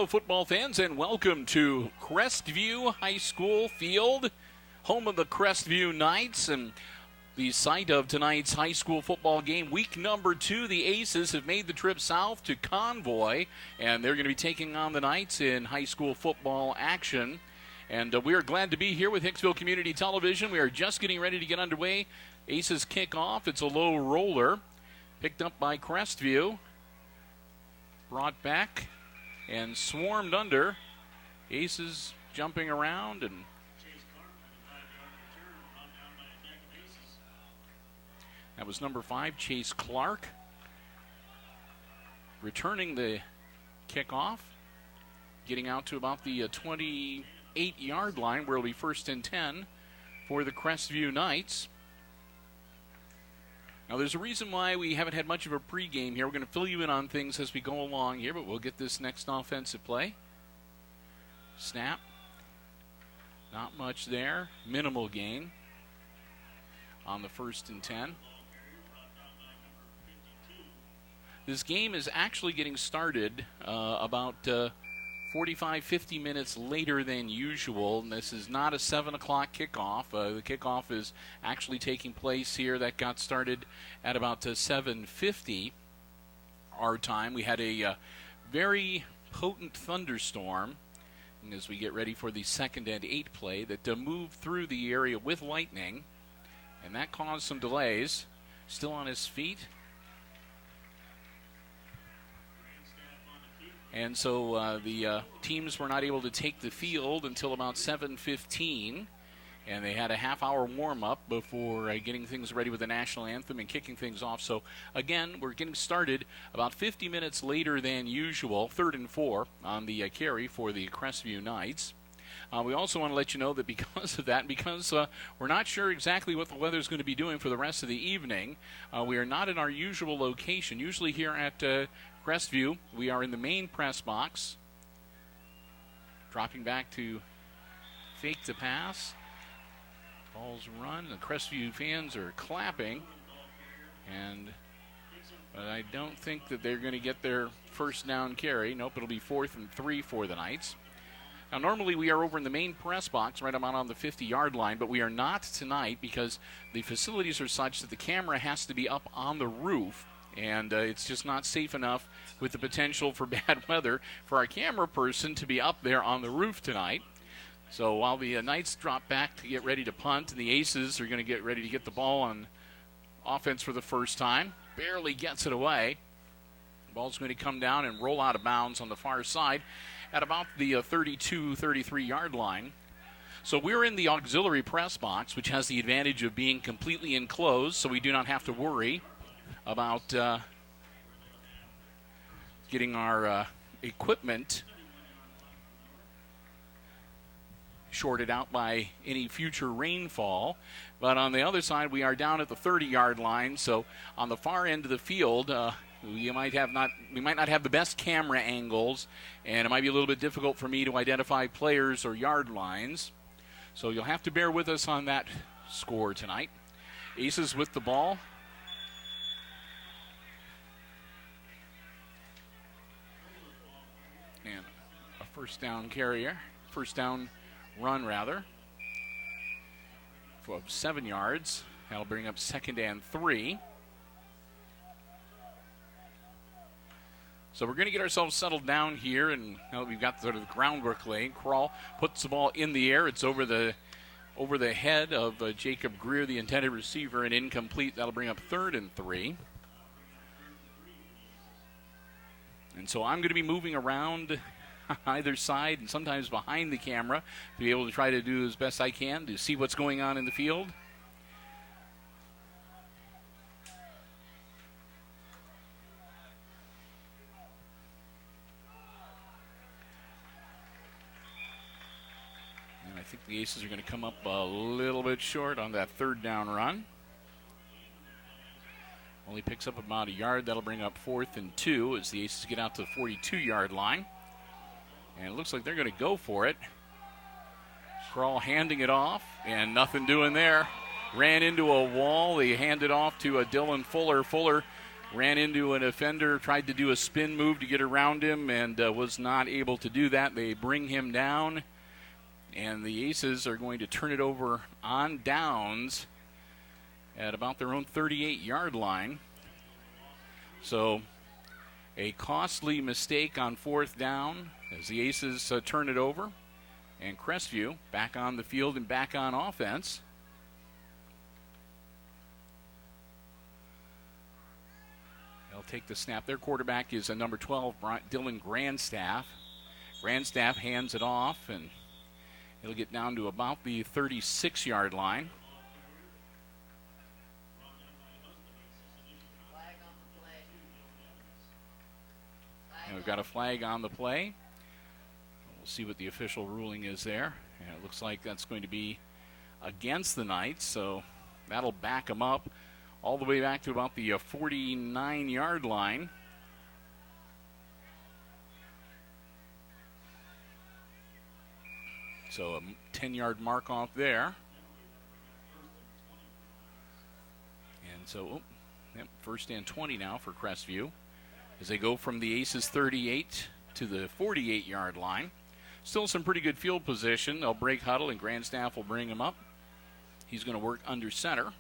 Football fans, and welcome to Crestview High School Field, home of the Crestview Knights and the site of tonight's high school football game. Week number 2, the Aces have made the trip south to Convoy, and they're going to be taking on the Knights in high school football action. And we are glad to be here with Hicksville Community Television. We are just getting ready to get underway. Aces kick off. It's a low roller, picked up by Crestview, brought back and swarmed under. Aces jumping around, and that was number 5, Chase Clark, returning the kickoff, getting out to about the 28-yard line, where it'll be 1st and 10 for the Crestview Knights. Now, there's a reason why we haven't had much of a pregame here. We're going to fill you in on things as we go along here, but we'll get this next offensive play. Snap. Not much there. Minimal gain on the 1st and 10. This game is actually getting started about 45-50 minutes later than usual, and this is not a 7 o'clock kickoff. The kickoff is actually taking place here. That got started at about 7:50 our time. We had a very potent thunderstorm as we get ready for the 2nd and 8 play that moved through the area with lightning, and that caused some delays. Still on his feet. And so the teams were not able to take the field until about 7:15, and they had a half-hour warm-up before getting things ready with the national anthem and kicking things off. So, again, we're getting started about 50 minutes later than usual, 3rd and 4 on the carry for the Crestview Knights. We also want to let you know that because of that, because we're not sure exactly what the weather is going to be doing for the rest of the evening, we are not in our usual location. Usually here at Crestview, we are in the main press box. Dropping back to fake the pass. Ball's run. The Crestview fans are clapping. But I don't think that they're going to get their first down carry. Nope, it'll be 4th and 3 for the Knights. Now, normally we are over in the main press box right about on the 50-yard line, but we are not tonight because the facilities are such that the camera has to be up on the roof, and it's just not safe enough with the potential for bad weather for our camera person to be up there on the roof tonight. So while the Knights drop back to get ready to punt, and the Aces are going to get ready to get the ball on offense for the first time, barely gets it away. The ball's going to come down and roll out of bounds on the far side at about the 32-33-yard line. So we're in the auxiliary press box, which has the advantage of being completely enclosed, so we do not have to worry about getting our equipment shorted out by any future rainfall. But on the other side, we are down at the 30-yard line, so on the far end of the field, we might not have the best camera angles, and it might be a little bit difficult for me to identify players or yard lines. So you'll have to bear with us on that score tonight. Aces with the ball. And a first down run for 7 yards. That'll bring up 2nd and 3. So we're going to get ourselves settled down here, and now that we've got sort of the groundwork laid, Crawl puts the ball in the air. It's over the head of Jacob Greer, the intended receiver, and incomplete. That'll bring up 3rd and 3. And so I'm going to be moving around either side and sometimes behind the camera to be able to try to do as best I can to see what's going on in the field. the Aces are going to come up a little bit short on that third down run. Only picks up about a yard. That'll bring up 4th and 2 as the Aces get out to the 42-yard line. And it looks like they're going to go for it. Kroll handing it off, and nothing doing there. Ran into a wall. They hand it off to Dylan Fuller. Fuller ran into an offender, tried to do a spin move to get around him, and was not able to do that. They bring him down, and the Aces are going to turn it over on downs at about their own 38-yard line. So a costly mistake on 4th down as the Aces turn it over. And Crestview back on the field and back on offense. They'll take the snap. Their quarterback is a number 12, Dylan Grandstaff. Grandstaff hands it off, and it'll get down to about the 36-yard line. And we've got a flag on the play. We'll see what the official ruling is there. And it looks like that's going to be against the Knights, so that'll back them up all the way back to about the 49-yard line. So a 10-yard mark off there. And so, first and 20 now for Crestview as they go from the Aces 38 to the 48-yard line. Still some pretty good field position. They'll break huddle, and Grandstaff will bring him up. He's going to work under center.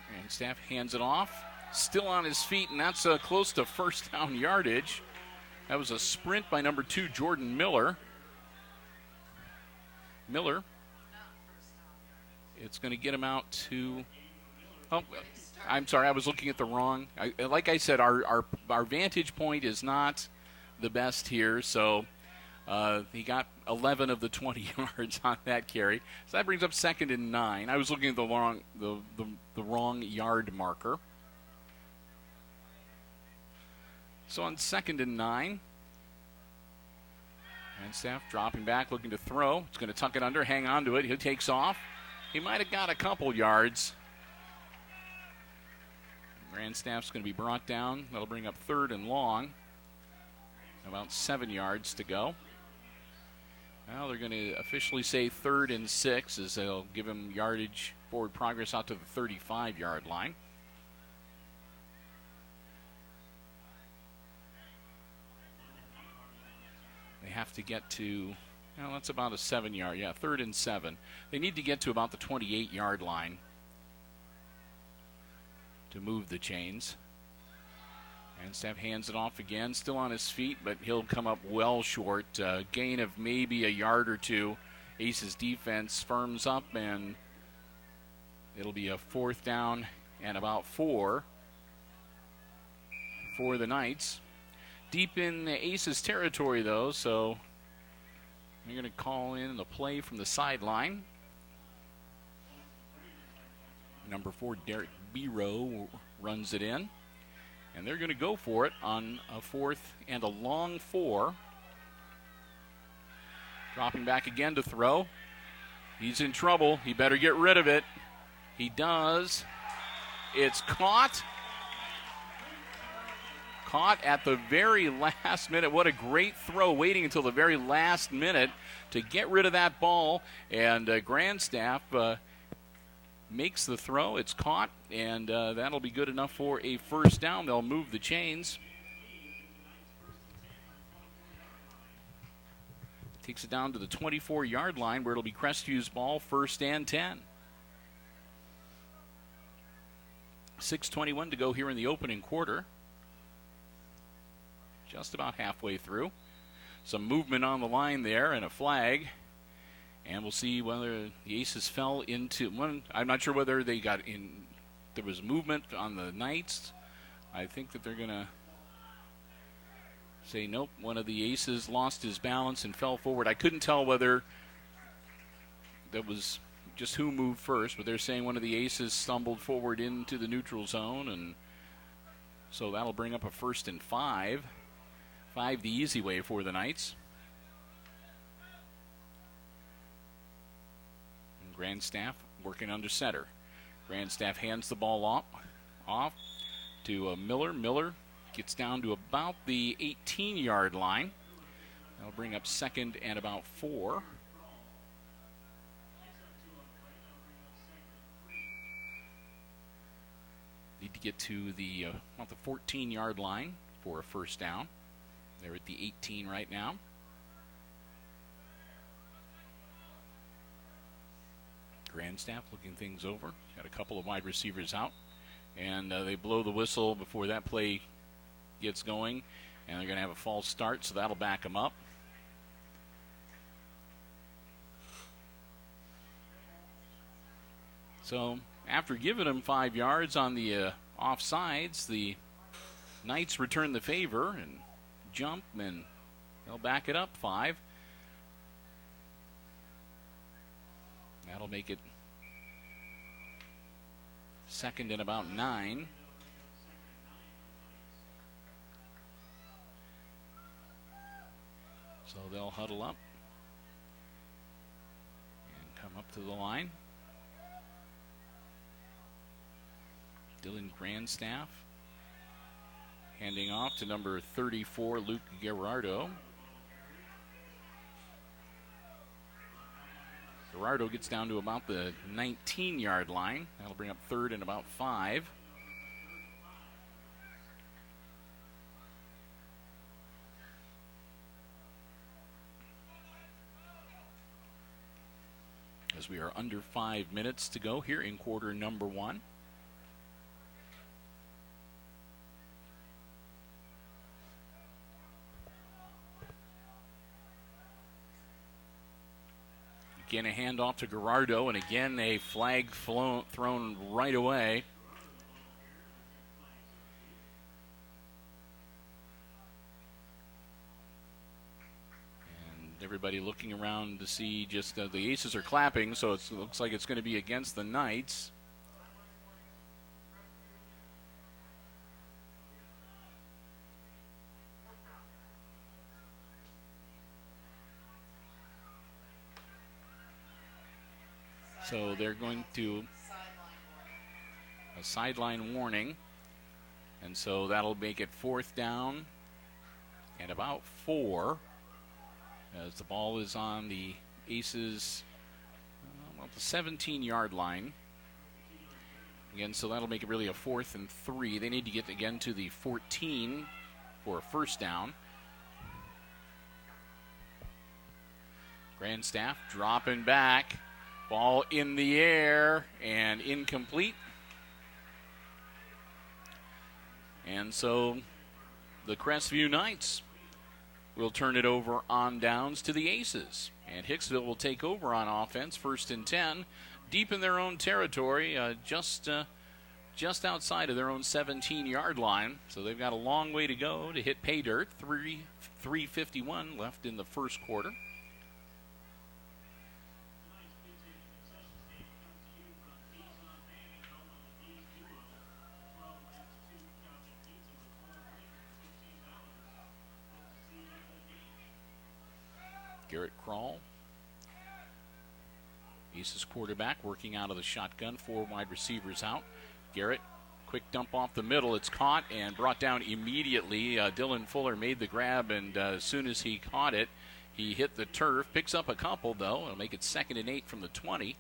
Grandstaff hands it off. Still on his feet, and that's close to first down yardage. That was a sprint by number 2, Jordan Miller. Miller. It's going to get him out to... Oh, I'm sorry, I was looking at the wrong... like I said, our vantage point is not the best here, so he got 11 of the 20 yards on that carry. So that brings up 2nd and 9. I was looking at the wrong yard marker. So on 2nd and 9, Grandstaff dropping back, looking to throw. It's going to tuck it under, hang on to it. He takes off. He might have got a couple yards. Grandstaff's going to be brought down. That'll bring up 3rd and long. About 7 yards to go. Now they're going to officially say 3rd and 6 as they'll give him yardage forward progress out to the 35-yard line. They have to get to, well, that's about a 7-yard, 3rd and 7. They need to get to about the 28-yard line to move the chains. Grandstaff hands it off again, still on his feet, but he'll come up well short. Gain of maybe a yard or two. Aces defense firms up, and it'll be a 4th down and about 4 for the Knights. Deep in the Aces territory, though, so they're going to call in the play from the sideline. Number 4, Derek Biro, runs it in. And they're going to go for it on a 4th and a long 4. Dropping back again to throw. He's in trouble. He better get rid of it. He does. It's caught. Caught at the very last minute. What a great throw, waiting until the very last minute to get rid of that ball. And Grandstaff makes the throw. It's caught, and that'll be good enough for a 1st down. They'll move the chains. Takes it down to the 24-yard line where it'll be Crestview's ball, 1st and 10. 6:21 to go here in the opening quarter. Just about halfway through. Some movement on the line there and a flag. And we'll see whether the Aces fell into one. I'm not sure whether they got in. There was movement on the Knights. I think that they're going to say, nope, one of the Aces lost his balance and fell forward. I couldn't tell whether that was just who moved first, but they're saying one of the Aces stumbled forward into the neutral zone, and so that'll bring up a 1st and 5. 5 the easy way for the Knights. Grandstaff working under center. Grandstaff hands the ball off to Miller. Miller gets down to about the 18-yard line. That'll bring up second and about 4. Need to get to the about the 14-yard line for a first down. They're at the 18 right now. Grandstaff looking things over. Got a couple of wide receivers out. And they blow the whistle before that play gets going. And they're going to have a false start, so that'll back them up. So after giving them 5 yards on the offsides, the Knights return the favor and jump, and they'll back it up 5. That'll make it second and about 9. So they'll huddle up and come up to the line. Dylan Grandstaff handing off to number 34, Luke Gerardo. Gerardo gets down to about the 19-yard line. That'll bring up third and about 5. As we are under 5 minutes to go here in quarter number 1. Again, a handoff to Gerardo, and again a flag thrown right away. And everybody looking around to see just the Aces are clapping, so it looks like it's going to be against the Knights. So they're going to a sideline warning. And so that'll make it fourth down and about 4 as the ball is on the Aces about the 17-yard line. Again, so that'll make it really a 4th and 3. They need to get again to the 14 for a first down. Grandstaff dropping back. Ball in the air and incomplete. And so the Crestview Knights will turn it over on downs to the Aces. And Hicksville will take over on offense, 1st and 10, deep in their own territory, just outside of their own 17-yard line. So they've got a long way to go to hit pay dirt. 3:51 left in the first quarter. Garrett Krall, Aces quarterback, working out of the shotgun. 4 wide receivers out. Garrett, quick dump off the middle. It's caught and brought down immediately. Dylan Fuller made the grab, and as soon as he caught it, he hit the turf. Picks up a couple, though. It'll make it 2nd and 8 from the 20.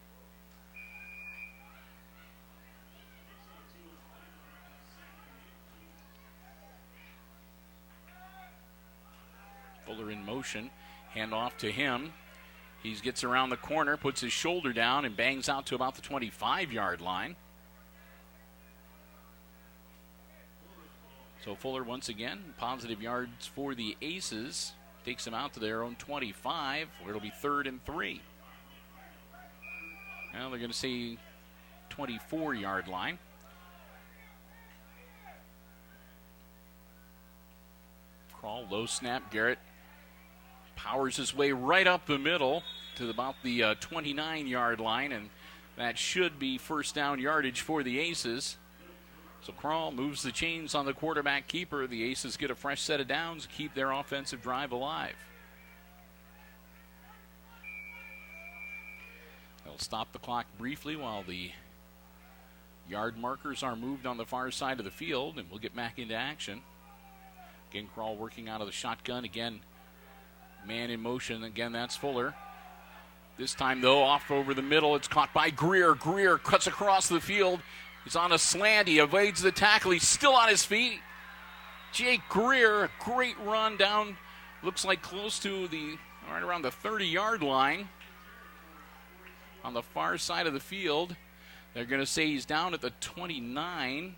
Fuller in motion. Hand off to him. He gets around the corner, puts his shoulder down, and bangs out to about the 25-yard line. So Fuller once again, positive yards for the Aces. Takes them out to their own 25, where it'll be 3rd and 3. Now they're going to say 24-yard line. Krall, low snap. Garrett powers his way right up the middle to about the 29-yard line, and that should be first down yardage for the Aces. So Krall moves the chains on the quarterback keeper. The Aces get a fresh set of downs, keep their offensive drive alive. They'll They'll stop the clock briefly while the yard markers are moved on the far side of the field, and we'll get back into action. Again, Crawl working out of the shotgun. Again, man in motion. Again, that's Fuller. This time, though, off over the middle. It's caught by Greer. Greer cuts across the field. He's on a slant. He evades the tackle. He's still on his feet. Jake Greer, a great run down, looks like close to right around the 30-yard line on the far side of the field. They're going to say he's down at the 29.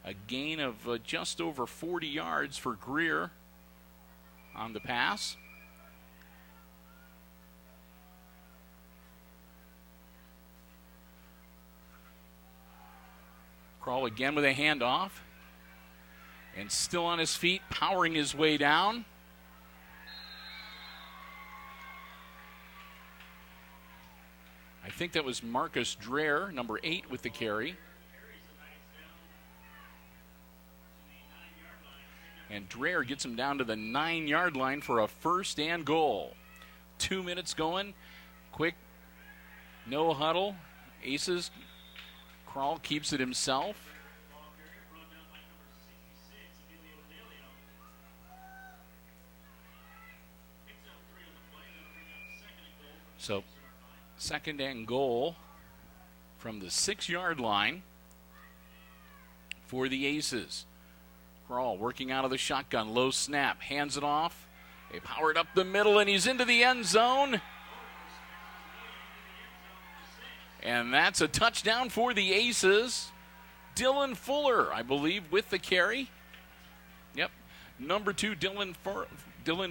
A gain of just over 40 yards for Greer on the pass. Crawl again with a handoff. And still on his feet, powering his way down. I think that was Marcus Dreher, number 8, with the carry. And Dreher gets him down to the 9-yard line for a first and goal. 2 minutes going. Quick, no huddle. Aces. Crawl keeps it himself. So, second and goal from the 6-yard line for the Aces. Crawl working out of the shotgun, low snap, hands it off. They powered up the middle, and he's into the end zone. And that's a touchdown for the Aces. Dylan Fuller, I believe, with the carry. Yep, number 2, Dylan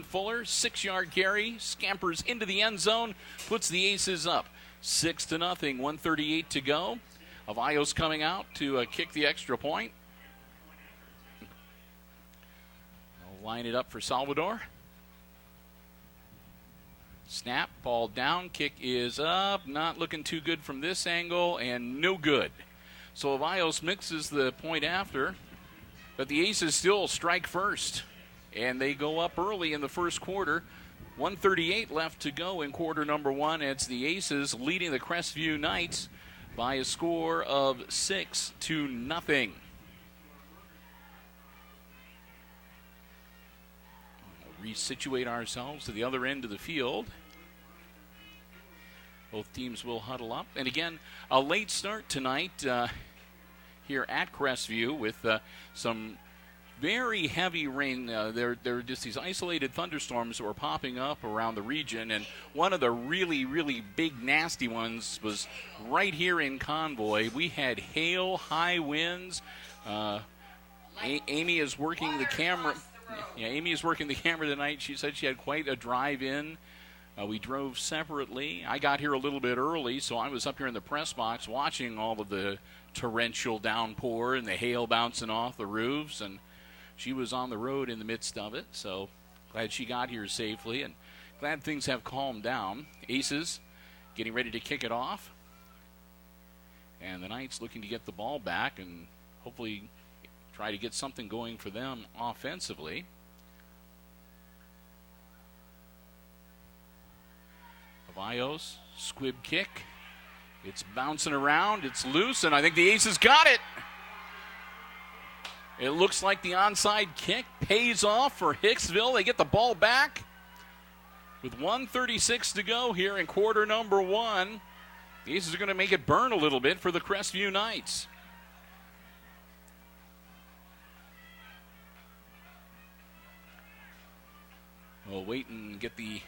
Fuller, 6-yard carry, scampers into the end zone, puts the Aces up 6-0, 1:38 to go. Avios coming out to kick the extra point. They'll line it up for Salvador. Snap, ball down, kick is up, not looking too good from this angle, and no good. So Avios mixes the point after, but the Aces still strike first. And they go up early in the first quarter. 1:38 left to go in quarter number 1. It's the Aces leading the Crestview Knights by a score of 6-0. We'll resituate ourselves to the other end of the field. Both teams will huddle up. And again, a late start tonight here at Crestview with some very heavy rain. There are just these isolated thunderstorms that were popping up around the region, and one of the really, really big, nasty ones was right here in Convoy. We had hail, high winds. Amy is working the camera. Yeah, Amy is working the camera tonight. She said she had quite a drive in. We drove separately. I got here a little bit early, so I was up here in the press box watching all of the torrential downpour and the hail bouncing off the roofs, and she was on the road in the midst of it, so glad she got here safely and glad things have calmed down. Aces getting ready to kick it off, and the Knights looking to get the ball back and hopefully try to get something going for them offensively. Avios, squib kick. It's bouncing around. It's loose, and I think the Aces got it. It looks like the onside kick pays off for Hicksville. They get the ball back with 1:36 to go here in quarter number 1. The Aces are going to make it burn a little bit for the Crestview Knights. We'll wait and get the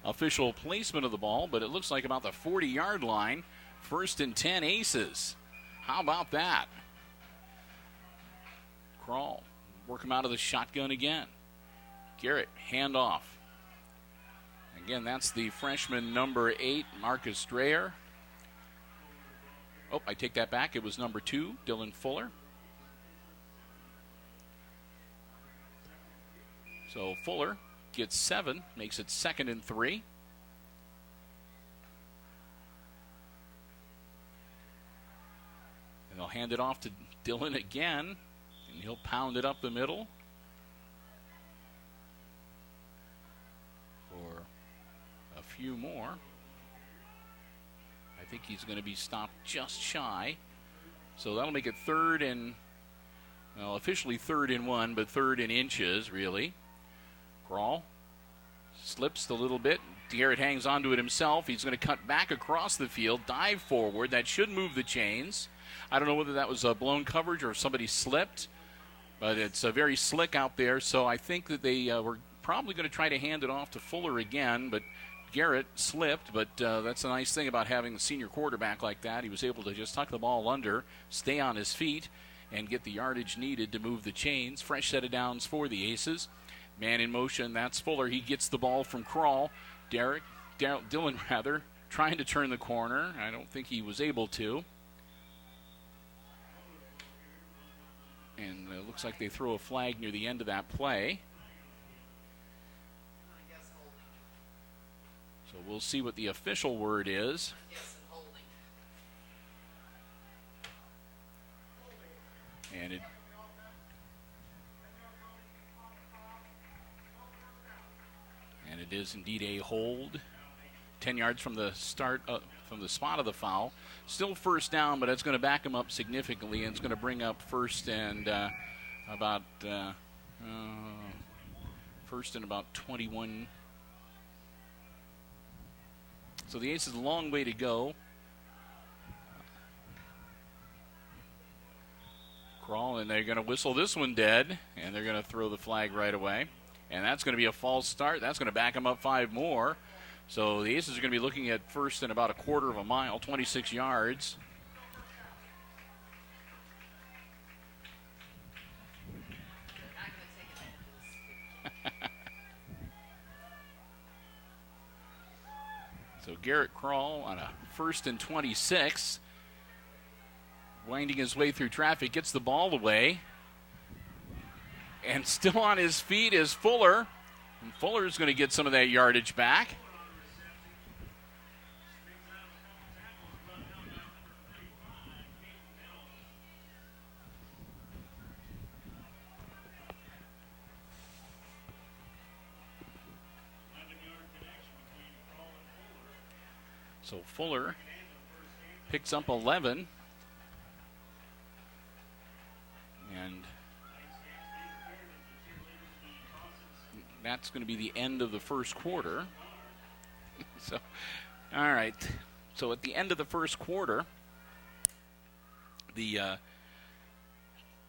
official placement of the ball, but it looks like about the 40-yard line. 1st and 10 Aces. How about that? Crawl. Work him out of the shotgun again. Garrett, handoff. Again, that's the freshman number 8, Marcus Dreher. Oh, I take that back. It was number 2, Dylan Fuller. So Fuller gets 7, makes it 2nd and 3. And they'll hand it off to Dylan again, and he'll pound it up the middle for a few more. think he's going to be stopped just shy. So that'll make it third and, well, officially 3rd and 1, but 3rd in inches, really. Crawl slips a little bit. Garrett hangs onto it himself. He's going to cut back across the field, dive forward. That should move the chains. I don't know whether that was a blown coverage or if somebody slipped, but it's very slick out there. So I think that they were probably going to try to hand it off to Fuller again, but Garrett slipped. But that's a nice thing about having a senior quarterback like that. He was able to just tuck the ball under, stay on his feet, and get the yardage needed to move the chains. Fresh set of downs for the Aces. Man in motion, that's Fuller. He gets the ball from Crawl. Dylan, trying to turn the corner. I don't think he was able to. And it looks like they throw a flag near the end of that play. So we'll see what the official word is. And it is indeed a hold. 10 yards from the start, from the spot of the foul. Still first down, but it's going to back him up significantly, and it's going to bring up first and about 21. So the Aces, a long way to go. Crawl, and they're going to whistle this one dead, and they're going to throw the flag right away. And that's going to be a false start. That's going to back them up 5 more. So the Aces are going to be looking at first and about a quarter of a mile, 26 yards. So Garrett Crawl on a 1st and 26. Winding his way through traffic, gets the ball away. And still on his feet is Fuller. And Fuller's going to get some of that yardage back. So Fuller picks up 11. And that's going to be the end of the first quarter. So, all right. So at the end of the first quarter, the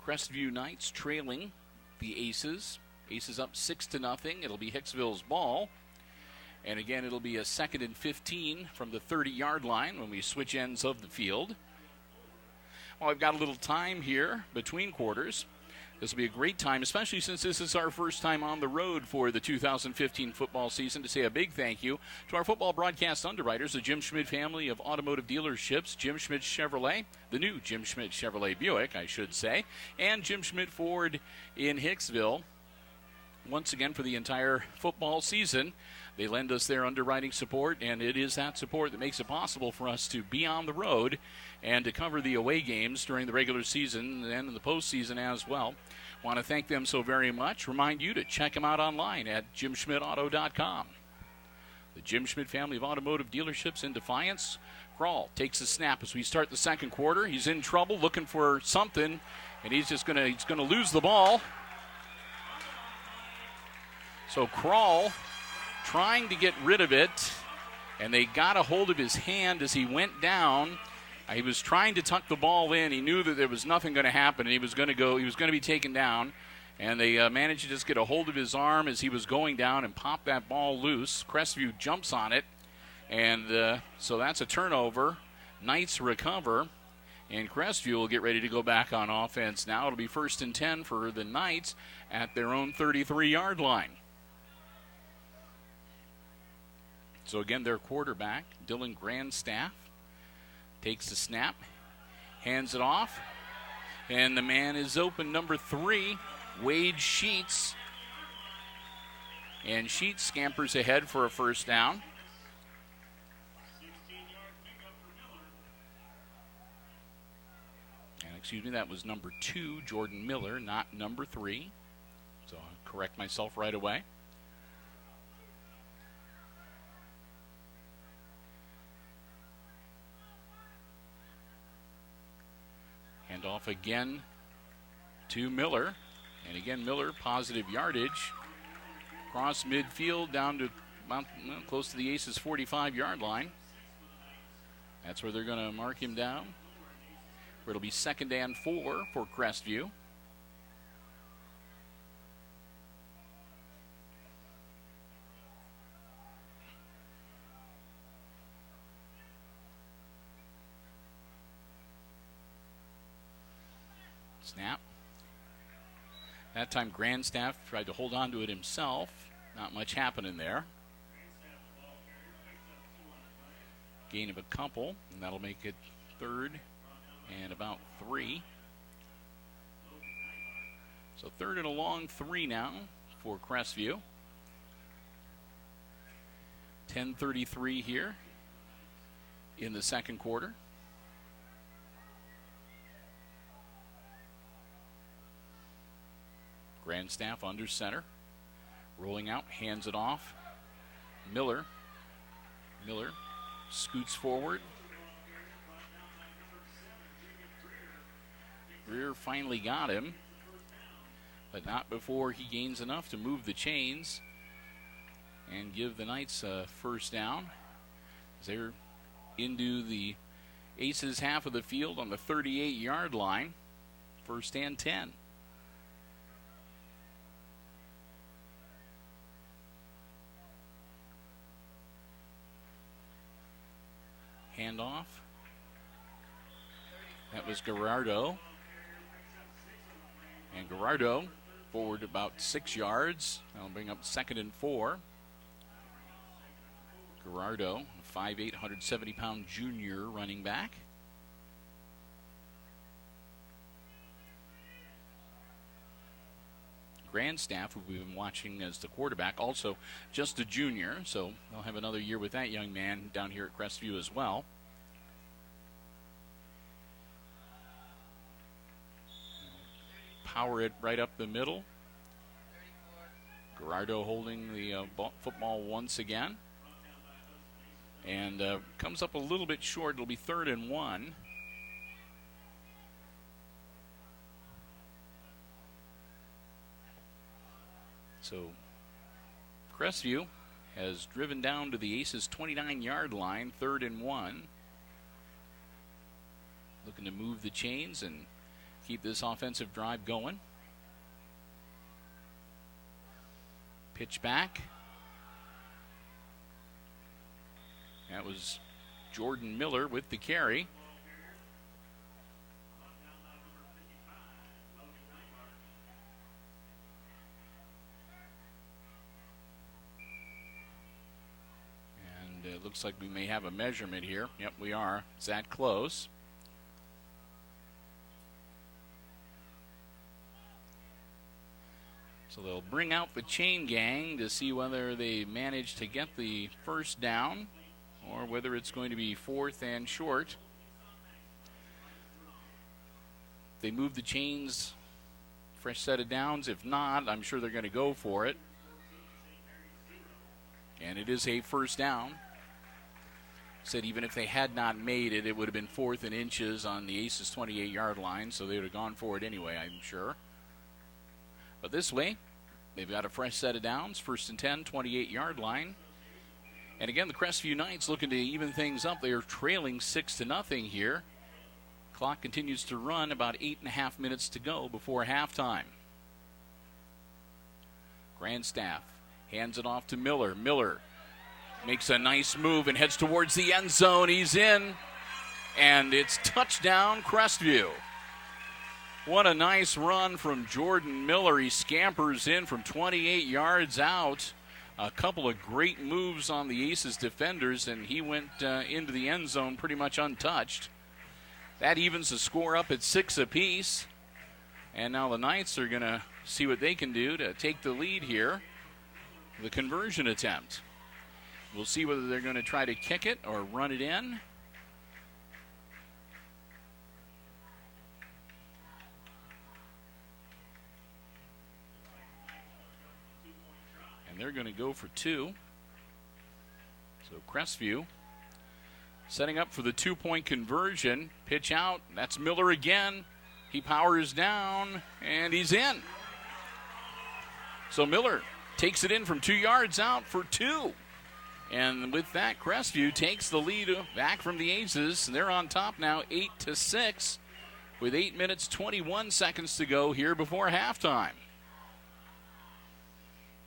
Crestview Knights trailing the Aces. Aces up 6-0. It'll be Hicksville's ball. And again, it'll be a 2nd and 15 from the 30-yard line when we switch ends of the field. Well, I've got a little time here between quarters. This will be a great time, especially since this is our first time on the road for the 2015 football season, to say a big thank you to our football broadcast underwriters, the Jim Schmidt family of automotive dealerships, Jim Schmidt Chevrolet, the new Jim Schmidt Chevrolet Buick, I should say, and Jim Schmidt Ford in Hicksville. Once again, for the entire football season, they lend us their underwriting support, and it is that support that makes it possible for us to be on the road and to cover the away games during the regular season and in the postseason as well. Want to thank them so very much. Remind you to check them out online at jimschmidtauto.com. The Jim Schmidt family of automotive dealerships in Defiance. Crawl takes a snap as we start the second quarter. He's in trouble, looking for something, and he's going to lose the ball. So Crawl trying to get rid of it, and they got a hold of his hand as he went down. He was trying to tuck the ball in. He knew that there was nothing going to happen, and he was going to be taken down. And they managed to just get a hold of his arm as he was going down and pop that ball loose. Crestview jumps on it, and so that's a turnover. Knights recover, and Crestview will get ready to go back on offense now. It'll be 1st and 10 for the Knights at their own 33-yard line. So again, their quarterback, Dylan Grandstaff, takes the snap, hands it off, and the man is open, number 3, Wade Sheets. And Sheets scampers ahead for a first down. And excuse me, that was number 2, Jordan Miller, not number 3. So I'll correct myself right away. Handoff again to Miller. And again, Miller, positive yardage. Cross midfield down to about close to the Aces' 45-yard line. That's where they're going to mark him down. Where it'll be 2nd and 4 for Crestview. Snap. That time Grandstaff tried to hold on to it himself. Not much happening there. Gain of a couple, and that'll make it 3rd and about 3. So 3rd and a long 3 now for Crestview. 10:33 here in the second quarter. Grandstaff under center. Rolling out, hands it off. Miller scoots forward. Greer finally got him, but not before he gains enough to move the chains and give the Knights a first down. They're into the Aces half of the field on the 38-yard line. 1st and 10. Handoff. That was Gerardo. And Gerardo forward about 6 yards. That'll bring up 2nd and 4. Gerardo, a 5'8", 170-pound junior running back. Grandstaff, who we've been watching as the quarterback, also just a junior, so they'll have another year with that young man down here at Crestview as well. Power it right up the middle. Gerardo holding the football once again. And comes up a little bit short. It'll be 3rd and 1. So Crestview has driven down to the Aces' 29-yard line, 3rd and 1. Looking to move the chains and keep this offensive drive going. Pitch back. That was Jordan Miller with the carry. And it looks like we may have a measurement here. Yep, we are. It's that close. So they'll bring out the chain gang to see whether they manage to get the first down or whether it's going to be 4th and short. They move the chains, fresh set of downs. If not, I'm sure they're going to go for it. And it is a first down. Said even if they had not made it, it would have been 4th and inches on the Aces' 28-yard line, so they would have gone for it anyway, I'm sure. But this way, they've got a fresh set of downs, 1st and 10, 28-yard line. And again, the Crestview Knights looking to even things up. They are trailing 6-0 here. Clock continues to run, about 8.5 minutes to go before halftime. Grandstaff hands it off to Miller. Miller makes a nice move and heads towards the end zone. He's in, and it's touchdown Crestview. What a nice run from Jordan Miller. He scampers in from 28 yards out. A couple of great moves on the Aces defenders, and he went into the end zone pretty much untouched. That evens the score up at 6 apiece. And now the Knights are going to see what they can do to take the lead here. The conversion attempt. We'll see whether they're going to try to kick it or run it in. And they're going to go for 2. So Crestview setting up for the 2-point conversion. Pitch out. That's Miller again. He powers down, and he's in. So Miller takes it in from 2 yards out for 2. And with that, Crestview takes the lead back from the Aces. They're on top now, 8-6, with 8 minutes, 21 seconds to go here before halftime.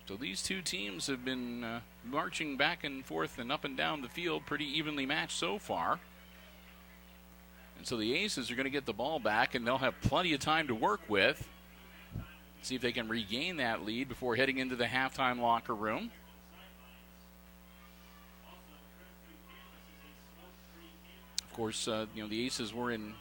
So these two teams have been marching back and forth and up and down the field, pretty evenly matched so far. And so the Aces are going to get the ball back, and they'll have plenty of time to work with. See if they can regain that lead before heading into the halftime locker room. Of course, the Aces were in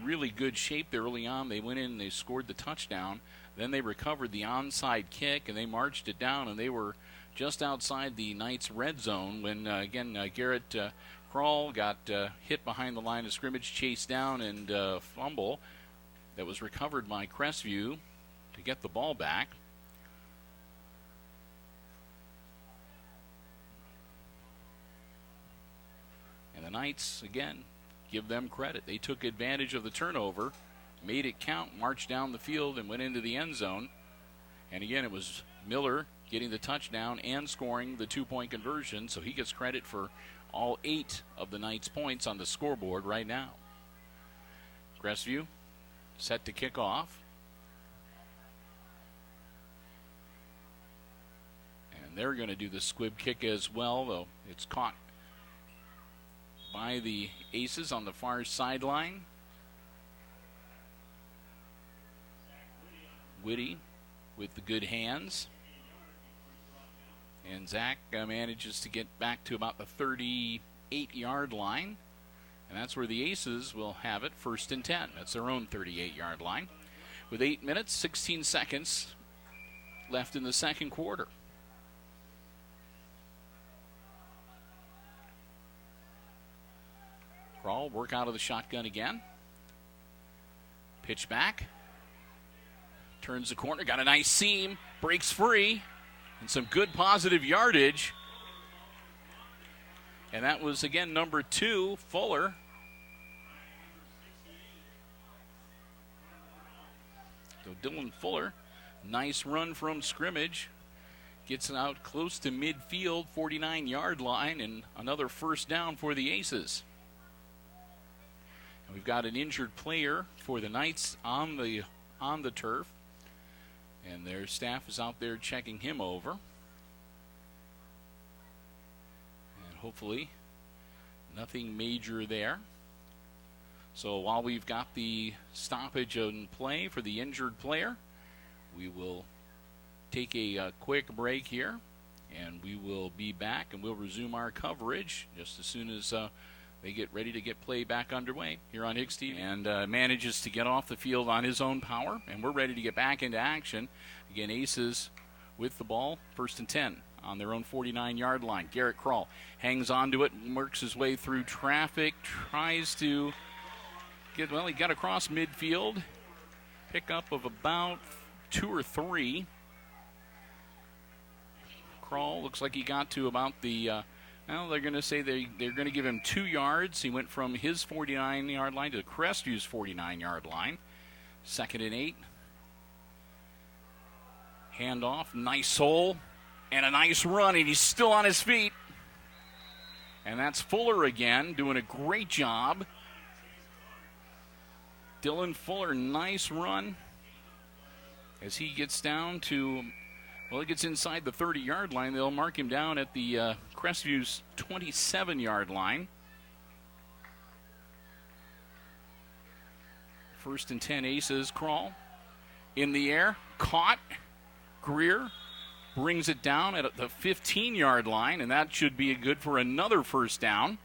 really good shape there early on. They went in and they scored the touchdown. Then they recovered the onside kick, and they marched it down, and they were just outside the Knights' red zone when, Garrett Kroll got hit behind the line of scrimmage, chased down, and fumble that was recovered by Crestview to get the ball back. And the Knights, again, give them credit. They took advantage of the turnover, made it count, marched down the field, and went into the end zone. And again, it was Miller getting the touchdown and scoring the 2-point conversion, so he gets credit for all 8 of the Knights' points on the scoreboard right now. Crestview set to kick off. And they're going to do the squib kick as well, though it's caught by the Aces on the far sideline. Whitty with the good hands. And Zach manages to get back to about the 38-yard line. And that's where the Aces will have it, 1st and 10. That's their own 38-yard line. With 8 minutes, 16 seconds left in the second quarter. Kroll work out of the shotgun again. Pitch back. Turns the corner, got a nice seam, breaks free, and some good positive yardage. And that was, again, number 2, Fuller. So Dylan Fuller, nice run from scrimmage. Gets it out close to midfield, 49-yard line, and another first down for the Aces. And we've got an injured player for the Knights on the turf. And their staff is out there checking him over. And hopefully nothing major there. So while we've got the stoppage in play for the injured player, we will take a quick break here. And we will be back and we'll resume our coverage just as soon as they get ready to get play back underway here on HIX-TV. And manages to get off the field on his own power, and we're ready to get back into action. Again, Aces with the ball, 1st and 10 on their own 49-yard line. Garrett Kroll hangs on to it, works his way through traffic, tries to get, he got across midfield. Pickup of about 2 or 3. Kroll looks like he got to about the they're going to say they're going to give him 2 yards. He went from his 49-yard line to Crestview's 49-yard line. 2nd and 8. Handoff, nice hole, and a nice run, and he's still on his feet. And that's Fuller again, doing a great job. Dylan Fuller, nice run. As he gets down to, he gets inside the 30-yard line. They'll mark him down at the Crestview's 27-yard line. 1st and 10 Aces. Kroll in the air, caught. Greer brings it down at the 15-yard line, and that should be good for another first down.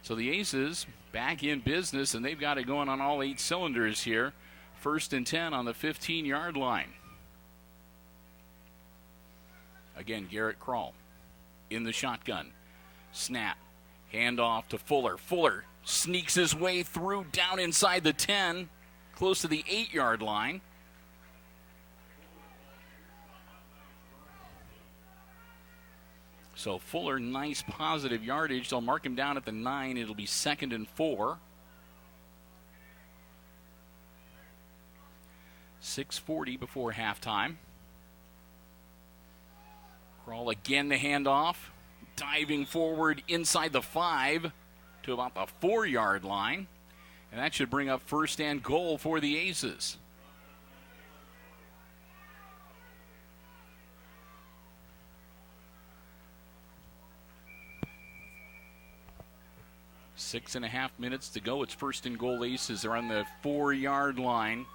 So the Aces back in business, and they've got it going on all 8 cylinders here. 1st and 10 on the 15-yard line. Again, Garrett Kroll in the shotgun. Snap. Handoff to Fuller. Fuller sneaks his way through down inside the 10, close to the 8-yard line. So Fuller, nice positive yardage. They'll mark him down at the 9. It'll be 2nd and 4. 6:40 before halftime. Crawl again the handoff. Diving forward inside the 5 to about the 4-yard line. And that should bring up first and goal for the Aces. Six and a half minutes to go. It's first and goal. Aces are on the 4-yard line.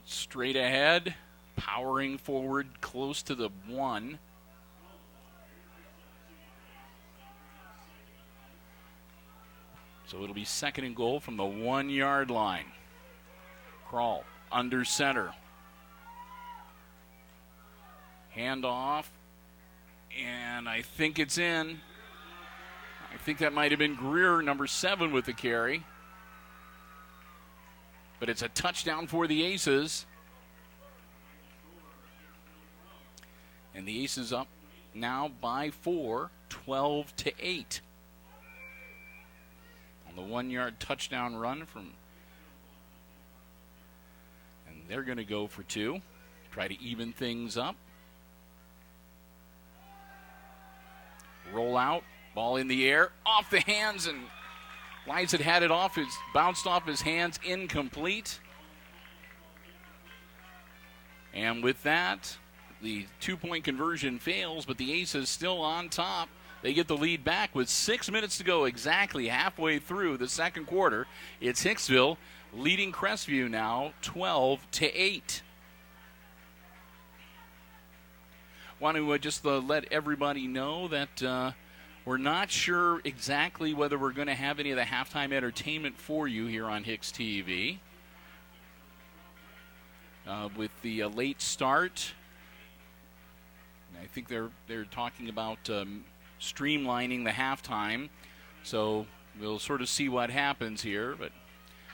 Straight ahead, powering forward close to the 1. So it'll be second and goal from the 1-yard line. Crawl under center. Hand off. And I think it's in. I think that might have been Greer, number 7, with the carry. But it's a touchdown for the Aces. And the Aces up now by 4, 12-8. On the 1-yard touchdown run from. And they're going to go for 2. Try to even things up. Roll out. Ball in the air. Off the hands, and Lies had it off. It's bounced off his hands. Incomplete. And with that, the 2-point conversion fails, but the Aces still on top. They get the lead back with 6 minutes to go, exactly halfway through the second quarter. It's Hicksville leading Crestview now 12-8. Want to just let everybody know that we're not sure exactly whether we're going to have any of the halftime entertainment for you here on HIX-TV. With the late start, I think they're talking about streamlining the halftime, so we'll sort of see what happens here. But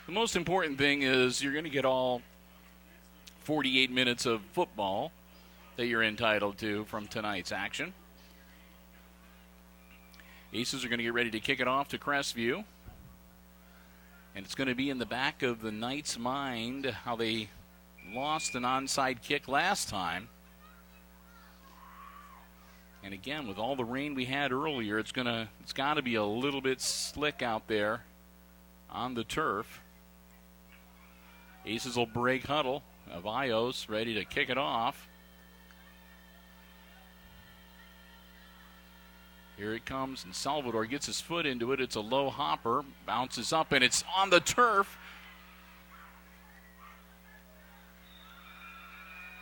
the most important thing is you're going to get all 48 minutes of football that you're entitled to from tonight's action. Aces are going to get ready to kick it off to Crestview. And it's going to be in the back of the Knights' mind how they lost an onside kick last time. And again, with all the rain we had earlier, it's got to be a little bit slick out there on the turf. Aces will break huddle. Avios ready to kick it off. Here it comes, and Salvador gets his foot into it. It's a low hopper, bounces up, and it's on the turf.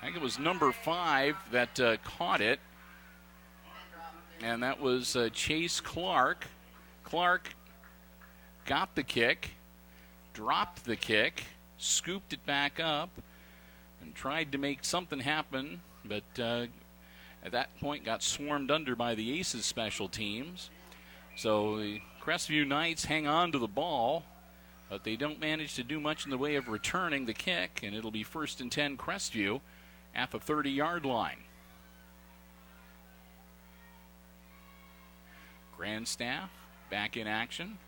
I think it was number 5 that caught it, and that was Chase Clark. Clark got the kick, dropped the kick, scooped it back up, and tried to make something happen, but at that point got swarmed under by the Aces special teams. So the Crestview Knights hang on to the ball, but they don't manage to do much in the way of returning the kick, and it'll be first and 10 Crestview at the 30-yard line. Grandstaff back in action.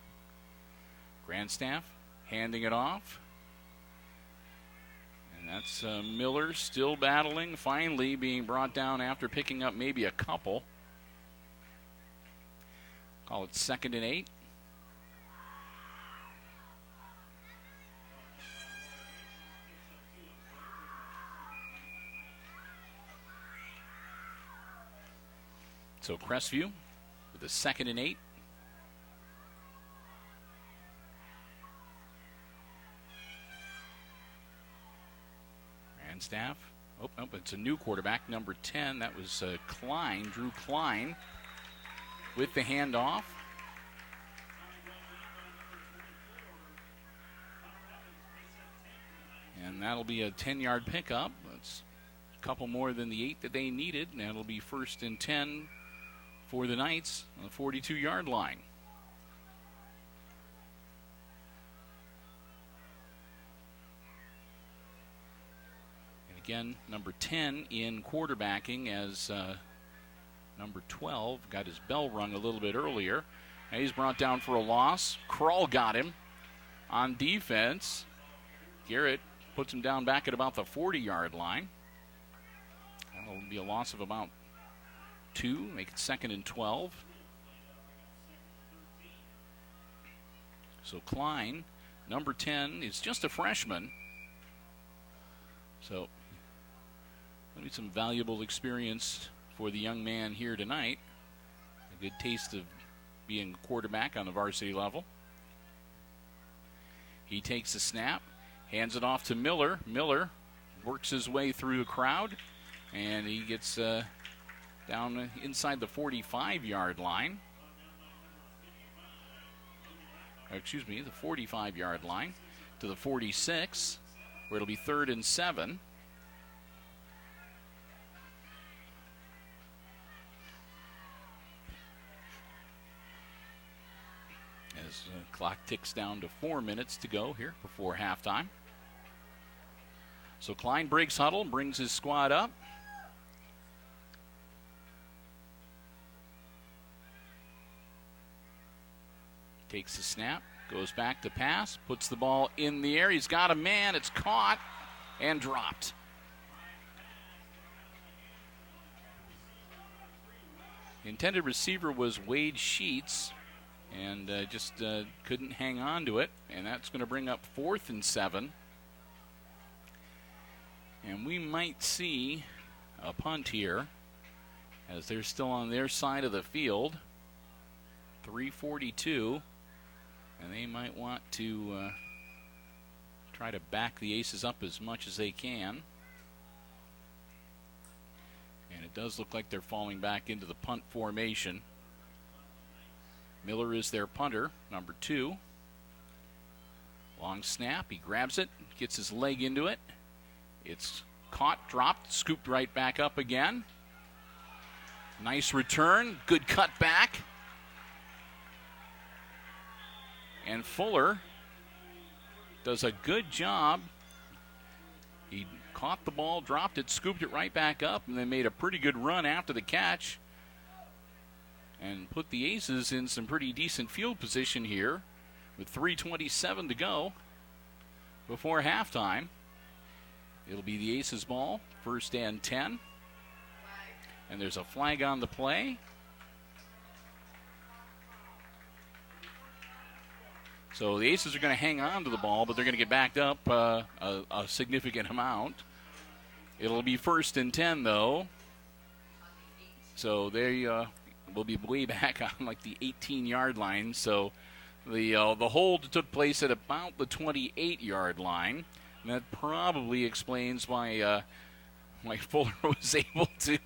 Grandstaff handing it off. And that's Miller still battling, finally being brought down after picking up maybe a couple. Call it 2nd and 8. So Crestview with a 2nd and 8. Grandstaff. Oh, nope, it's a new quarterback, number 10. That was Klein, Drew Klein, with the handoff. And that'll be a 10-yard pickup. That's a couple more than the 8 that they needed, and that'll be first and 10 for the Knights on the 42-yard line. And again, number 10 in quarterbacking as number 12 got his bell rung a little bit earlier. And he's brought down for a loss. Krull got him on defense. Garrett puts him down back at about the 40-yard line. That'll be a loss of about 2, make it 2nd and 12. So Klein, number 10, is just a freshman. So maybe some valuable experience for the young man here tonight. A good taste of being a quarterback on the varsity level. He takes the snap, hands it off to Miller. Miller works his way through the crowd, and he gets down inside the 45-yard line. Excuse me, the 45-yard line to the 46, where it'll be 3rd and 7. As the clock ticks down to 4 minutes to go here before halftime. So Klein breaks huddle and brings his squad up. Takes the snap, goes back to pass, puts the ball in the air. He's got a man. It's caught and dropped. The intended receiver was Wade Sheets, and just couldn't hang on to it. And that's going to bring up 4th and 7. And we might see a punt here as they're still on their side of the field. 3:42. And they might want to try to back the Aces up as much as they can. And it does look like they're falling back into the punt formation. Miller is their punter, number 2. Long snap, he grabs it, gets his leg into it. It's caught, dropped, scooped right back up again. Nice return, good cut back. And Fuller does a good job. He caught the ball, dropped it, scooped it right back up, and then made a pretty good run after the catch and put the Aces in some pretty decent field position here with 3:27 to go before halftime. It'll be the Aces ball, 1st and 10. And there's a flag on the play. So the Aces are going to hang on to the ball, but they're going to get backed up a significant amount. It'll be 1st and 10, though. So they will be way back on like the 18-yard line. So the hold took place at about the 28-yard line. And that probably explains why Fuller was able to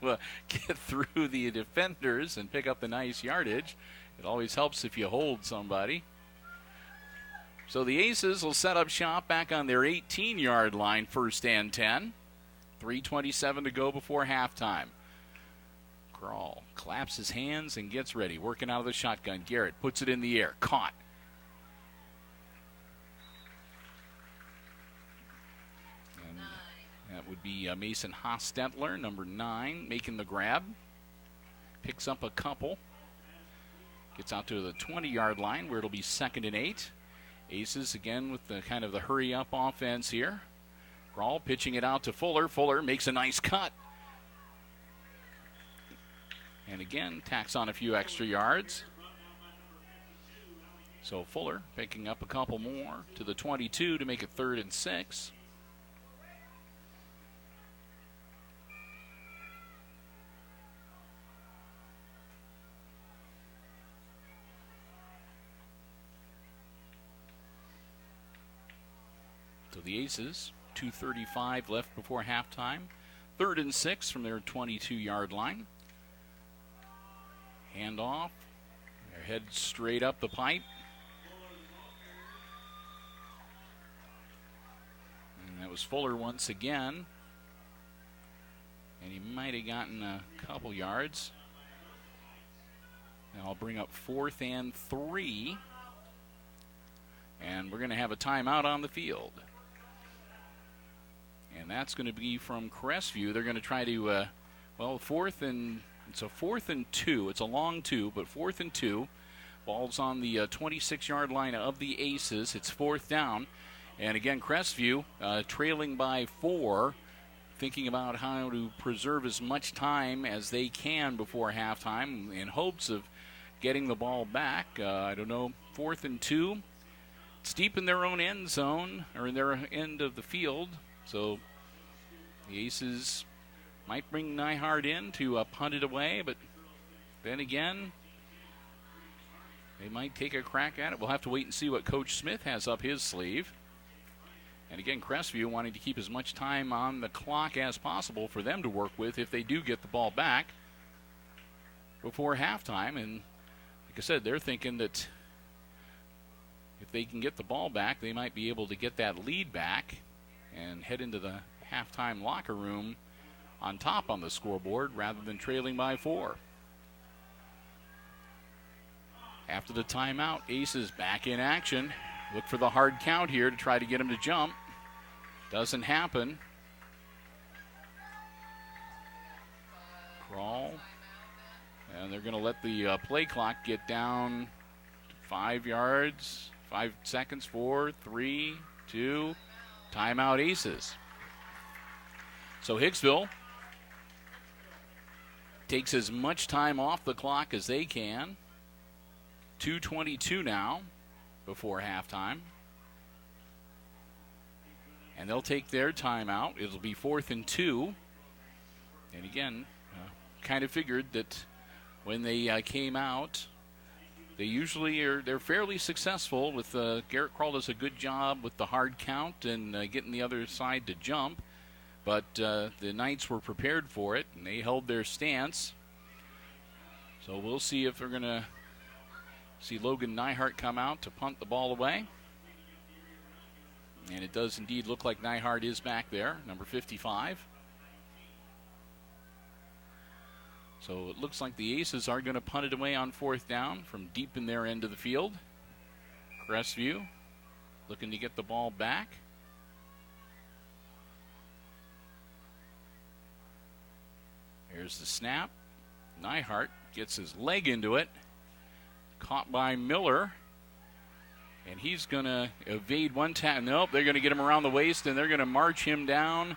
get through the defenders and pick up the nice yardage. It always helps if you hold somebody. So the Aces will set up shop back on their 18-yard line, 1st and 10. 3:27 to go before halftime. Crawl claps his hands and gets ready, working out of the shotgun. Garrett puts it in the air, caught. And that would be Mason Hostetler, number 9, making the grab. Picks up a couple. Gets out to the 20-yard line where it'll be 2nd and 8. Aces again with the kind of the hurry-up offense here. Grawl pitching it out to Fuller. Fuller makes a nice cut. And again, tacks on a few extra yards. So Fuller picking up a couple more to the 22 to make it 3rd and 6. So the Aces, 2:35 left before halftime. 3rd and 6 from their 22-yard line. Hand off. Their head straight up the pipe. And that was Fuller once again. And he might have gotten a couple yards. Now I'll bring up 4th and 3. And we're going to have a timeout on the field. And that's going to be from Crestview. They're going to try to, it's a 4th and 2. It's a long 2, but 4th and 2. Ball's on the 26-yard line of the Aces. It's 4th down. And again, Crestview trailing by 4, thinking about how to preserve as much time as they can before halftime in hopes of getting the ball back. I don't know, 4th and 2. It's deep in their own end zone, or in their end of the field. So the Aces might bring Nyhard in to punt it away, but then again, they might take a crack at it. We'll have to wait and see what Coach Smith has up his sleeve. And again, Crestview wanting to keep as much time on the clock as possible for them to work with if they do get the ball back before halftime. And like I said, they're thinking that if they can get the ball back, they might be able to get that lead back and head into the halftime locker room on top on the scoreboard rather than trailing by 4. After the timeout, Aces back in action. Look for the hard count here to try to get him to jump. Doesn't happen. Crawl. And they're going to let the play clock get down to 5 yards. 5 seconds, 4, 3, 2. Timeout, Aces. So Hicksville takes as much time off the clock as they can. 2:22 now before halftime. And they'll take their timeout. It'll be 4th and 2. And again, kind of figured that when they came out, they usually they're fairly successful with Garrett Krall does a good job with the hard count and getting the other side to jump. But the Knights were prepared for it, and they held their stance. So we'll see if they're going to see Logan Nyhart come out to punt the ball away. And it does indeed look like Nyhart is back there, number 55. So it looks like the Aces are going to punt it away on 4th down from deep in their end of the field. Crestview looking to get the ball back. Here's the snap. Nyhart gets his leg into it. Caught by Miller. And he's going to evade one tackle. Nope, they're going to get him around the waist, and they're going to march him down.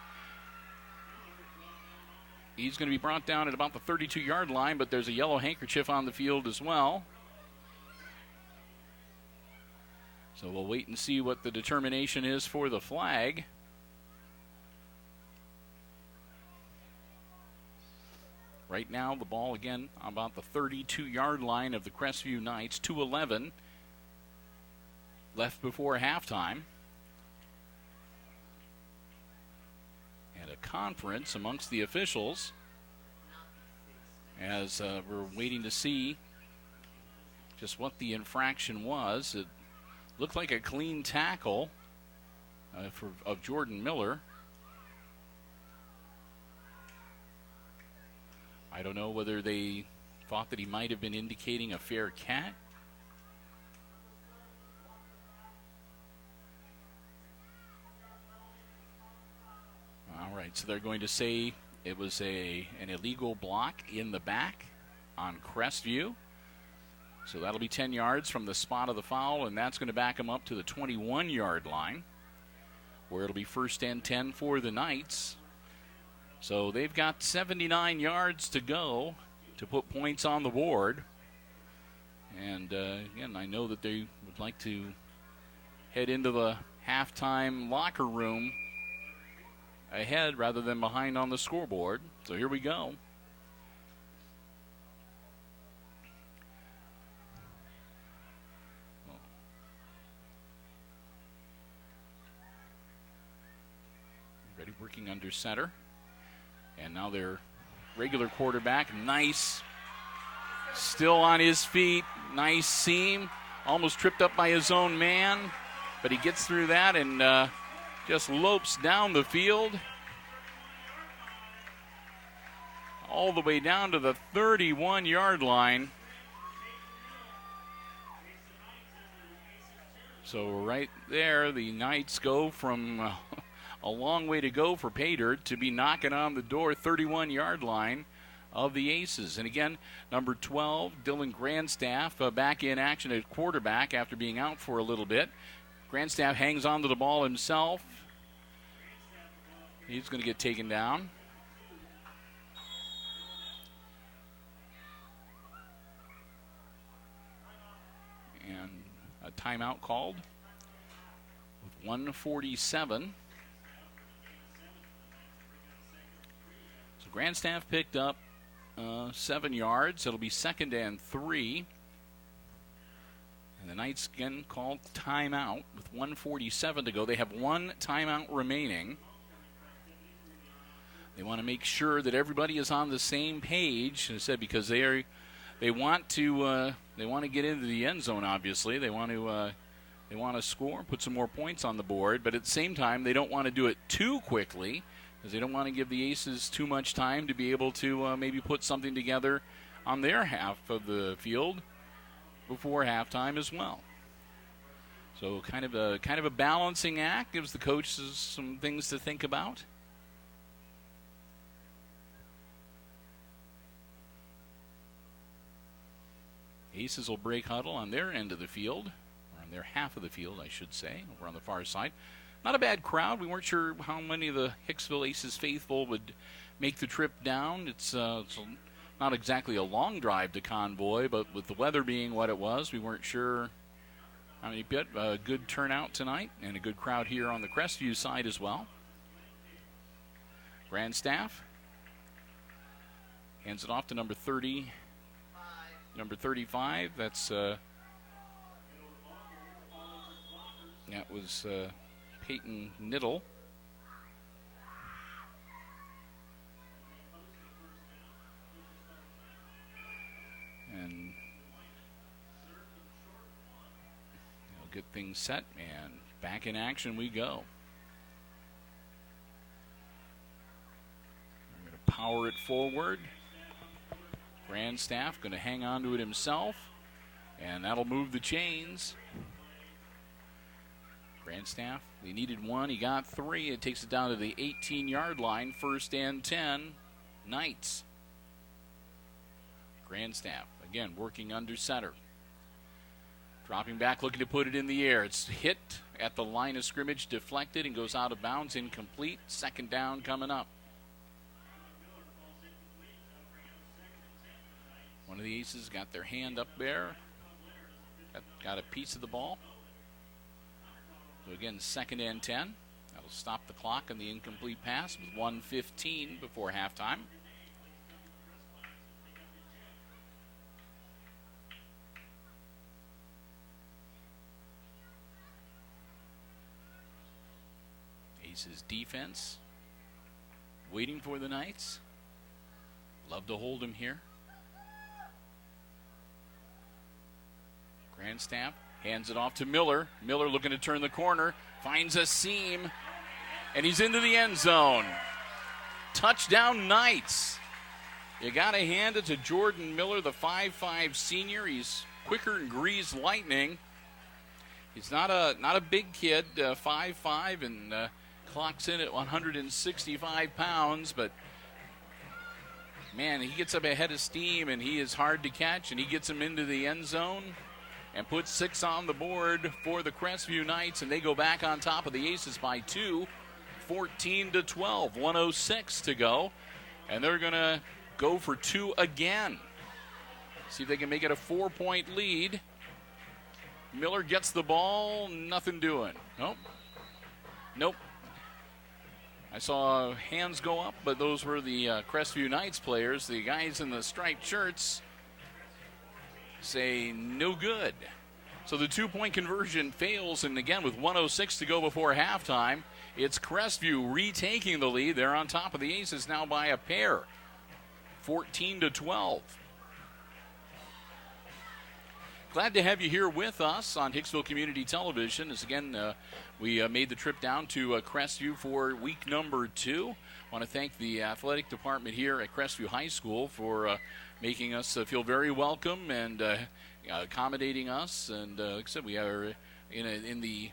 He's going to be brought down at about the 32-yard line, but there's a yellow handkerchief on the field as well. So we'll wait and see what the determination is for the flag. Right now, the ball again on about the 32-yard line of the Crestview Knights. 2:11 left before halftime. And a conference amongst the officials as we're waiting to see just what the infraction was. It looked like a clean tackle of Jordan Miller. I don't know whether they thought that he might have been indicating a fair catch. All right, so they're going to say it was an illegal block in the back on Crestview. So that'll be 10 yards from the spot of the foul, and that's going to back them up to the 21-yard line, where it'll be 1st and 10 for the Knights. So they've got 79 yards to go to put points on the board. And again, I know that they would like to head into the halftime locker room ahead rather than behind on the scoreboard. So here we go. Ready, working under center. And now their regular quarterback, nice. Still on his feet. Nice seam. Almost tripped up by his own man. But he gets through that and just lopes down the field. All the way down to the 31-yard line. So right there, the Knights go from a long way to go for Paydirt to be knocking on the door, 31-yard line of the Aces. And again, number 12, Dylan Grandstaff, back in action at quarterback after being out for a little bit. Grandstaff hangs on to the ball himself. He's going to get taken down. And a timeout called with 1:47. So Grandstaff picked up 7 yards. It'll be 2nd and 3. And the Knights again called timeout with 1:47 to go. They have 1 timeout remaining. They want to make sure that everybody is on the same page, as I said, because they want to get into the end zone. Obviously, they want to score, put some more points on the board, but at the same time, they don't want to do it too quickly, because they don't want to give the Aces too much time to be able to maybe put something together on their half of the field before halftime as well. So kind of a balancing act, gives the coaches some things to think about. Aces will break huddle on their end of the field, or on their half of the field, I should say, over on the far side. Not a bad crowd. We weren't sure how many of the Hicksville Aces faithful would make the trip down. It's not exactly a long drive to Convoy, but with the weather being what it was, we weren't sure how many. A good turnout tonight, and a good crowd here on the Crestview side as well. Grandstaff hands it off to number 30. Number 35, that was Peyton Niddle. And they'll get things set, and back in action we go. We're going to power it forward. Grandstaff going to hang on to it himself, and that'll move the chains. Grandstaff, they needed 1, he got 3. It takes it down to the 18-yard line, 1st and 10, Knights. Grandstaff, again, working under center. Dropping back, looking to put it in the air. It's hit at the line of scrimmage, deflected, and goes out of bounds, incomplete. 2nd down coming up. One of the Aces got their hand up there, got a piece of the ball. So again, 2nd and 10. That'll stop the clock on the incomplete pass with 1:15 before halftime. Aces defense waiting for the Knights. Love to hold him here. Grandstaff hands it off to Miller. Miller looking to turn the corner, finds a seam, and he's into the end zone. Touchdown Knights. You got to hand it to Jordan Miller, the 5'5 senior. He's quicker than greased lightning. He's not a big kid, 5'5", and clocks in at 165 pounds, but man, he gets up ahead of steam, and he is hard to catch, and he gets him into the end zone and puts 6 on the board for the Crestview Knights, and they go back on top of the Aces by 2, 14-12, 1:06 to go, and they're going to go for 2 again. See if they can make it a 4-point lead. Miller gets the ball, nothing doing. Nope. I saw hands go up, but those were the Crestview Knights players. The guys in the striped shirts say no good. So the 2-point conversion fails, and again with 1:06 to go before halftime, it's Crestview retaking the lead. They're on top of the Aces now by a pair, 14-12. Glad to have you here with us on Hicksville Community Television. As again, we made the trip down to Crestview for week number 2. I want to thank the athletic department here at Crestview High School for making us feel very welcome and accommodating us. And like I said, we are in the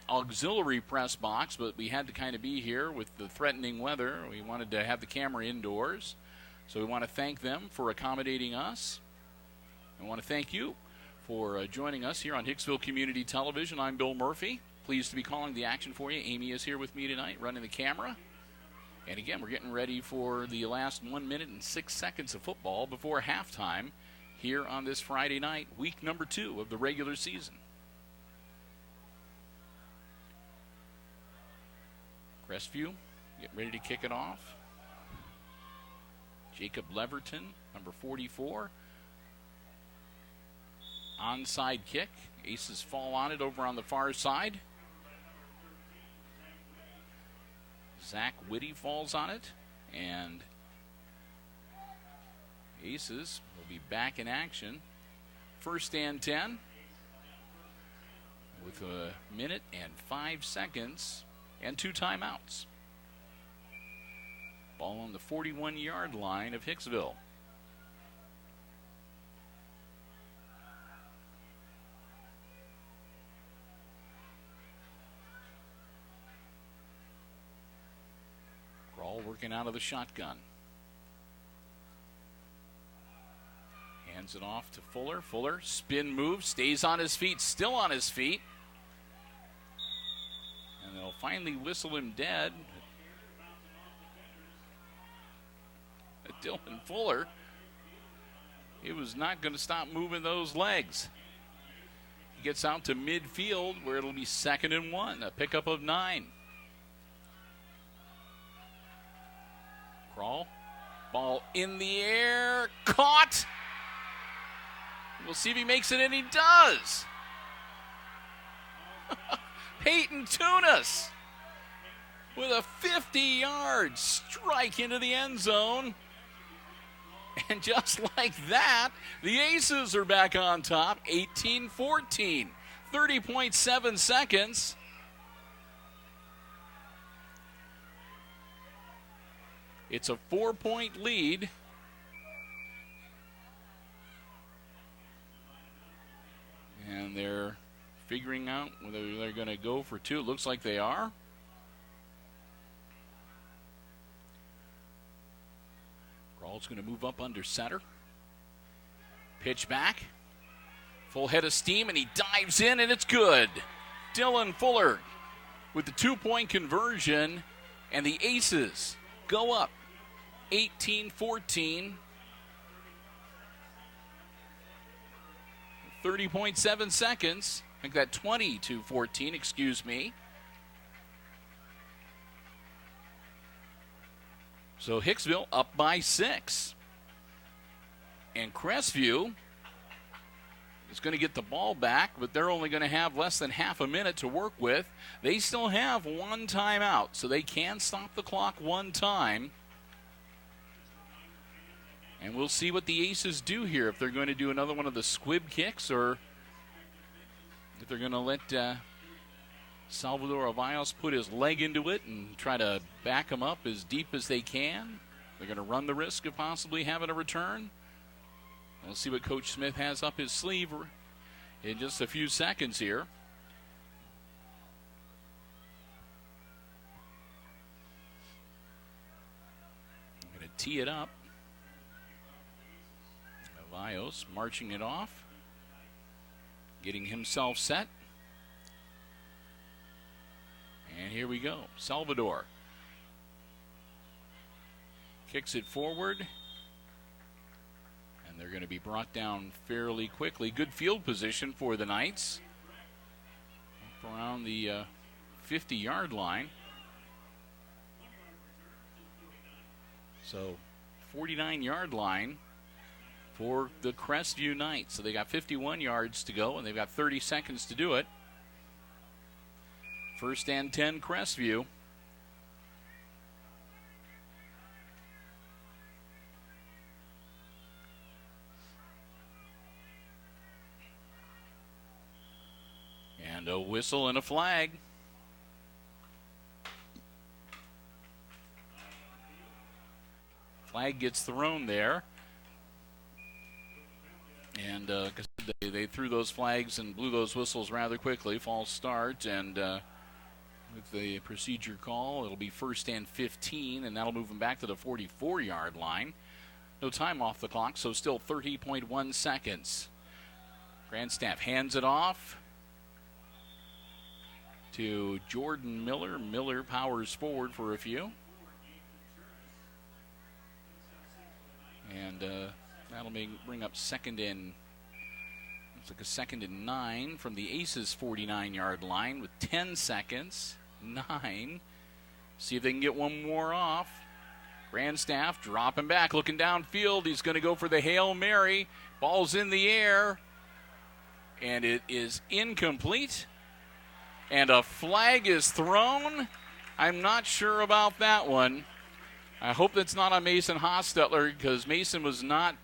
auxiliary press box, but we had to kind of be here with the threatening weather. We wanted to have the camera indoors, so we want to thank them for accommodating us. I want to thank you for joining us here on Hicksville Community Television. I'm Bill Murphy. Pleased to be calling the action for you. Amy is here with me tonight, running the camera. And again, we're getting ready for the last 1 minute and 6 seconds of football before halftime here on this Friday night, week number 2 of the regular season. Crestview getting ready to kick it off. Jacob Leverton, number 44. Onside kick. Aces fall on it over on the far side. Zach Whitty falls on it. And Aces will be back in action. First and 10. With 1 minute and 5 seconds and 2 timeouts. Ball on the 41-yard line of Hicksville. Crawl working out of the shotgun. Hands it off to Fuller. Fuller, spin move, stays on his feet, still on his feet. And they'll finally whistle him dead. Dylan Fuller, he was not going to stop moving those legs. He gets out to midfield where it'll be 2nd and 1, a pickup of 9. Crawl, ball in the air, caught. We'll see if he makes it, and he does. Peyton Tunis with a 50-yard strike into the end zone. And just like that, the Aces are back on top, 18-14, 30.7 seconds. It's a 4-point lead. And they're figuring out whether they're going to go for 2. It looks like they are. Crawl's going to move up under center. Pitch back. Full head of steam, and he dives in, and it's good. Dylan Fuller with the 2-point conversion, and the Aces go up 18-14. 30.7 seconds. I think that 20-14, excuse me. So Hicksville up by 6. And Crestview is going to get the ball back, but they're only going to have less than half a minute to work with. They still have 1 timeout, so they can stop the clock 1 time. And we'll see what the Aces do here, if they're going to do another one of the squib kicks or if they're going to let Salvador Aviles put his leg into it and try to back him up as deep as they can. They're going to run the risk of possibly having a return. We'll see what Coach Smith has up his sleeve in just a few seconds here. I'm going to tee it up. Aviles marching it off, getting himself set. And here we go. Salvador kicks it forward, and they're going to be brought down fairly quickly. Good field position for the Knights. Up around the 50-yard line. So 49-yard line for the Crestview Knights. So they got 51 yards to go, and they've got 30 seconds to do it. First and 10, Crestview. And a whistle and a flag. Flag gets thrown there. And they threw those flags and blew those whistles rather quickly. False start, and with the procedure call, it'll be first and 15, and that'll move them back to the 44-yard line. No time off the clock, so still 30.1 seconds. Grandstaff hands it off to Jordan Miller. Miller powers forward for a few. And that'll bring up second and, looks like a 2nd and 9 from the Aces 49-yard line with 10 seconds. 9. See if they can get one more off. Grandstaff dropping back, looking downfield. He's going to go for the Hail Mary. Ball's in the air. And it is incomplete. And a flag is thrown. I'm not sure about that one. I hope that's not on Mason Hostetler, because Mason was not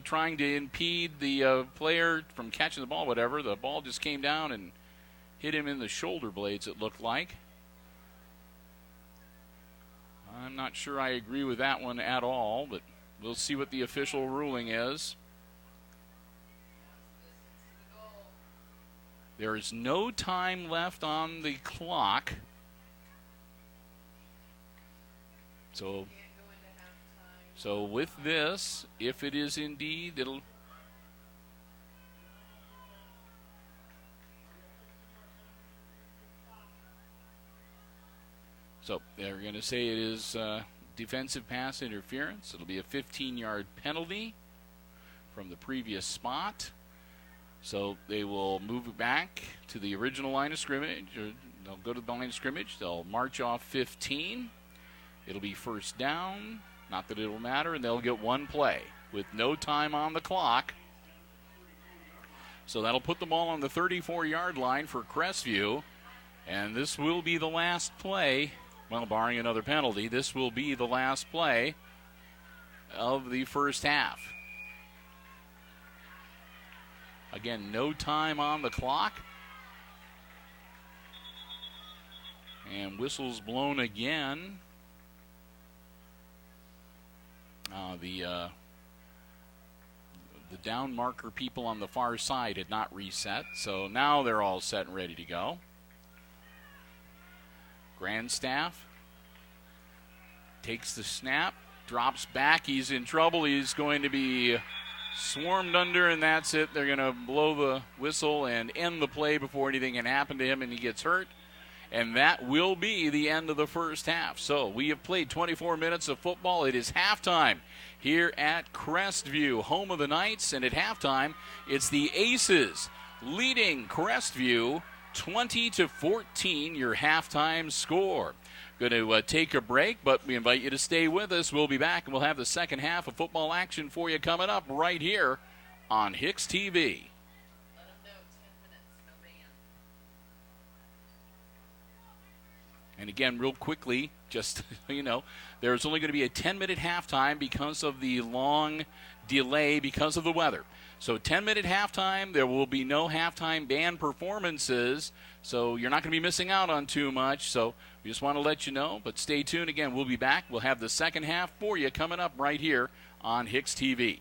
trying to impede the player from catching the ball, whatever. The ball just came down and hit him in the shoulder blades, it looked like. I'm not sure I agree with that one at all, but we'll see what the official ruling is. There is no time left on the clock. So with this, if it is indeed, it'll... So they're going to say it is defensive pass interference. It'll be a 15-yard penalty from the previous spot. So they will move it back to the original line of scrimmage. Or they'll go to the line of scrimmage. They'll march off 15. It'll be first down. Not that it'll matter, and they'll get one play with no time on the clock. So that'll put the ball on the 34-yard line for Crestview. And this will be the last play. Well, barring another penalty, this will be the last play of the first half. Again, no time on the clock. And whistles blown again. The down marker people on the far side had not reset, so now they're all set and ready to go. Grandstaff takes the snap, drops back. He's in trouble. He's going to be swarmed under, and that's it. They're going to blow the whistle and end the play before anything can happen to him, and he gets hurt. And that will be the end of the first half. So we have played 24 minutes of football. It is halftime here at Crestview, home of the Knights. And at halftime, it's the Aces leading Crestview 20-14, your halftime score. Going to take a break, but we invite you to stay with us. We'll be back, and we'll have the second half of football action for you coming up right here on HIX-TV. And again, real quickly, just so you know, there's only going to be a 10-minute halftime because of the long delay because of the weather. So 10-minute halftime, there will be no halftime band performances, so you're not going to be missing out on too much. So we just want to let you know, but stay tuned. Again, we'll be back. We'll have the second half for you coming up right here on HIX-TV.